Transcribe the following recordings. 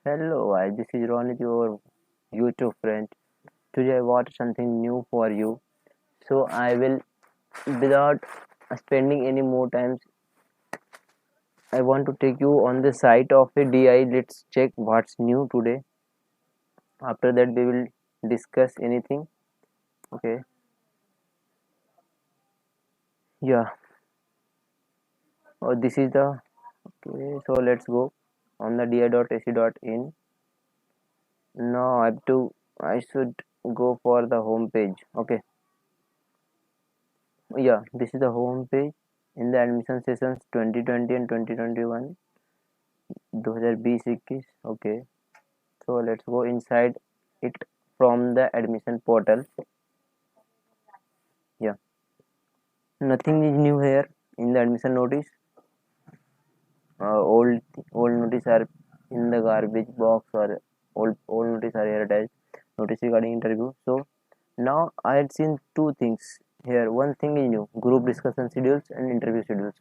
Hello, this is Ronit, your YouTube friend. Today I bought something new for you. So I will, without spending any more time, I want to take you on the site of a DI. Let's check what's new today. After that, we will discuss anything. Okay. Yeah. Oh, this is the. Okay. So let's go on the di.ac.in. Now I have to. I should go for the home page. Okay. Yeah. This is the home page in the admission sessions 2020 and 2021. 2020-21 okay, so let's go inside it from the admission portal. Yeah, nothing is new here in the admission notice. Old notice are in the garbage box, or old notice are here attached. Notice regarding interview. So now I had seen two things here. One thing is new: group discussion schedules and interview schedules.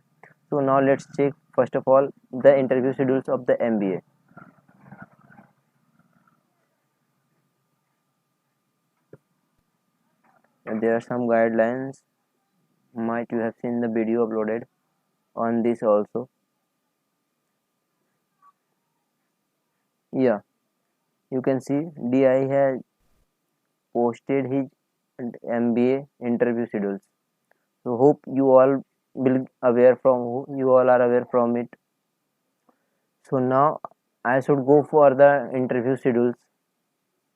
So now let's check first of all the interview schedules of the MBA. And there are some guidelines. Might you have seen the video uploaded on this also. Yeah, you can see DI has posted his MBA interview schedules. So hope you all will aware from you all are aware from it. So now I should go for the interview schedules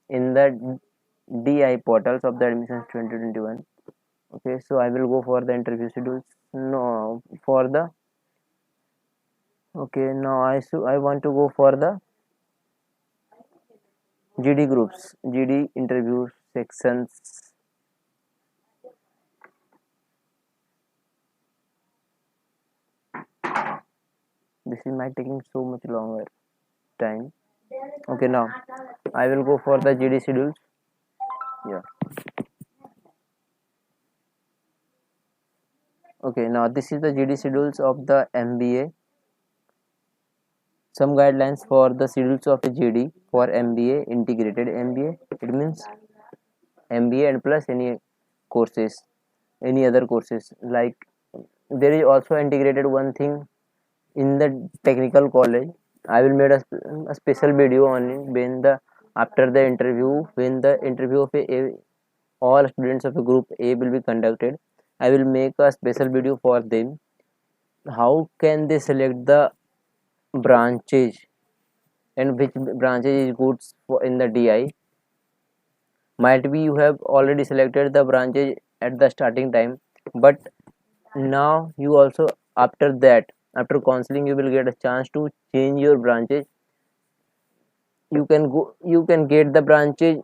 in the DI portals of the admissions 2021. Okay, so I will go for the interview schedules. No, for the okay, now I want to go for the GD groups, GD interview sections. This is my taking so much longer time. Okay, now I will go for the GD schedules. Yeah. Okay, now this is the GD schedules of the MBA. Some guidelines for the schedules of a GD for MBA, integrated MBA. It means MBA and plus any courses, any other courses. Like there is also integrated one thing in the technical college. I will make a special video on it when the after the interview, when the interview of all students of a group A will be conducted. I will make a special video for them. How can they select the branches and which branches is good for in the DI? Might be you have already selected the branches at the starting time, but now you also after that after counseling you will get a chance to change your branches. You can get the branches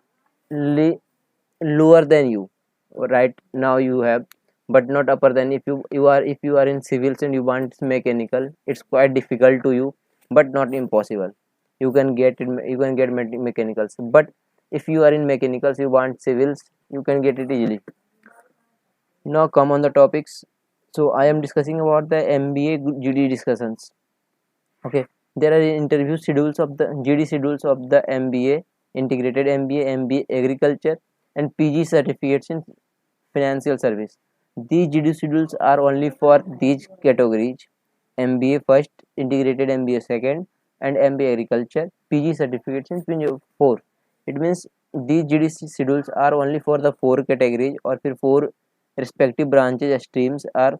lower than you right now you have, but not upper than. If you are in civils and you want mechanical, it's quite difficult to you, but not impossible. You can get it, you can get mechanicals, but if you are in mechanicals you want civils, you can get it easily. Now come on the topics. So I am discussing about the MBA GD discussions. Okay, there are interview schedules of the GD schedules of the MBA, integrated MBA, MBA agriculture, and PG certificates in financial service. These GD schedules are only for these categories: MBA first, integrated MBA second, and MBA agriculture. PG certificates in 4. It means these GD schedules are only for the 4 categories or for 4 respective branches streams are.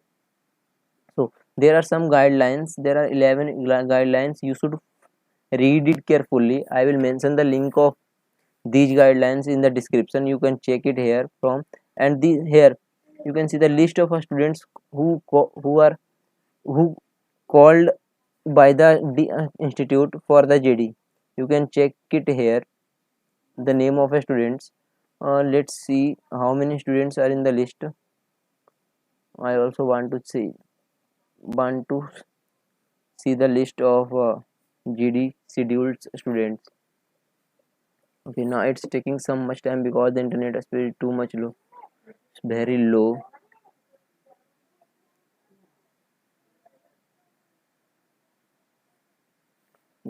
So there are some guidelines. There are 11 guidelines. You should read it carefully. I will mention the link of these guidelines in the description. You can check it here from, and the here you can see the list of students who are who called by the institute for the JD. You can check it here, the name of a students. Let's see how many students are in the list. I also want to see the list of GD scheduled students. Okay, now it's taking some much time because the internet speed is too much low. It's very low.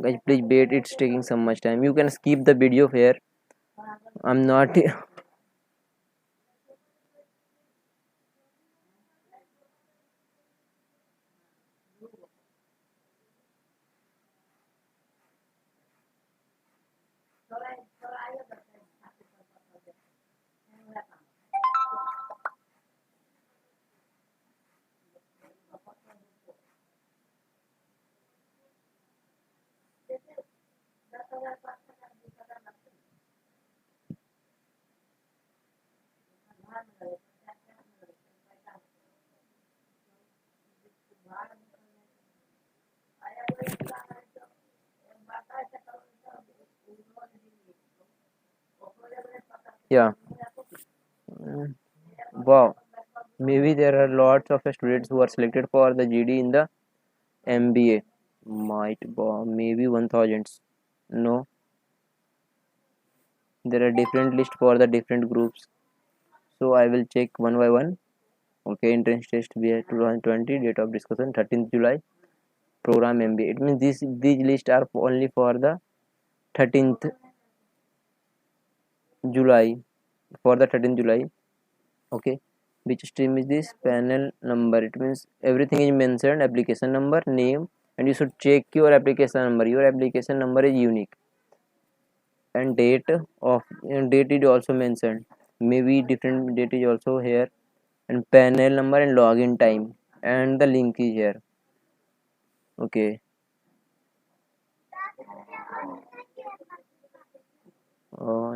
Guys, please wait, it's taking so much time. You can skip the video here. I'm not yeah. Mm, wow, maybe there are lots of students who are selected for the GD in the MBA. Might wow, maybe 1000s. No, there are different list for the different groups. So I will check one by one. Okay, entrance test BA 2020, date of discussion 13th July. Program MBA. It means these lists are only for the 13th July. For the 13th July. Okay, which stream is this? Panel number. It means everything is mentioned. Application number, name, and you should check your application number. Your application number is unique, and date is also mentioned. Maybe different date is also here, and panel number and login time, and the link is here. Okay.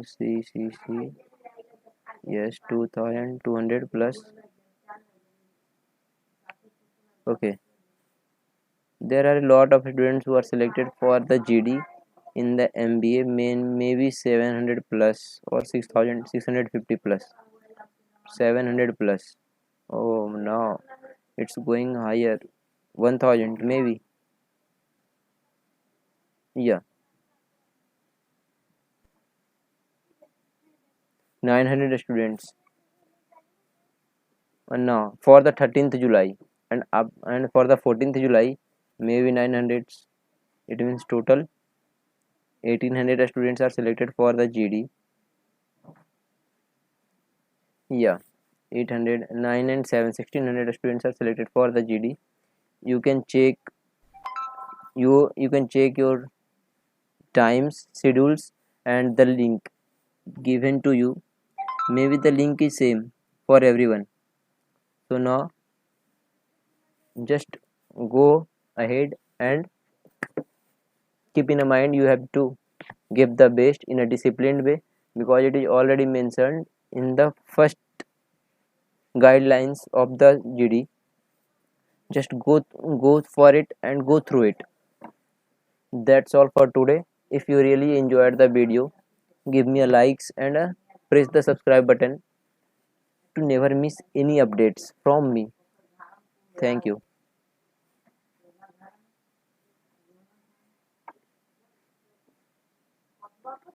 See. Yes, 2200 plus. Okay. There are a lot of students who are selected for the GD in the MBA, maybe 700 plus or 6650 plus, 700 plus. Oh no, it's going higher, 1000 maybe. Yeah, 900 students. No, for the 13th July and for the 14th July, maybe 900. It means total 1800 students are selected for the GD. Yeah, 800, 9 and 7, 1600 students are selected for the GD. You can check you can check your times, schedules, and the link given to you. Maybe the link is same for everyone. So now just go ahead and keep in mind you have to give the best in a disciplined way, because it is already mentioned in the first guidelines of the GD. Just go for it and go through it. That's all for today. If you really enjoyed the video, give me a likes and press the subscribe button to never miss any updates from me. Thank you.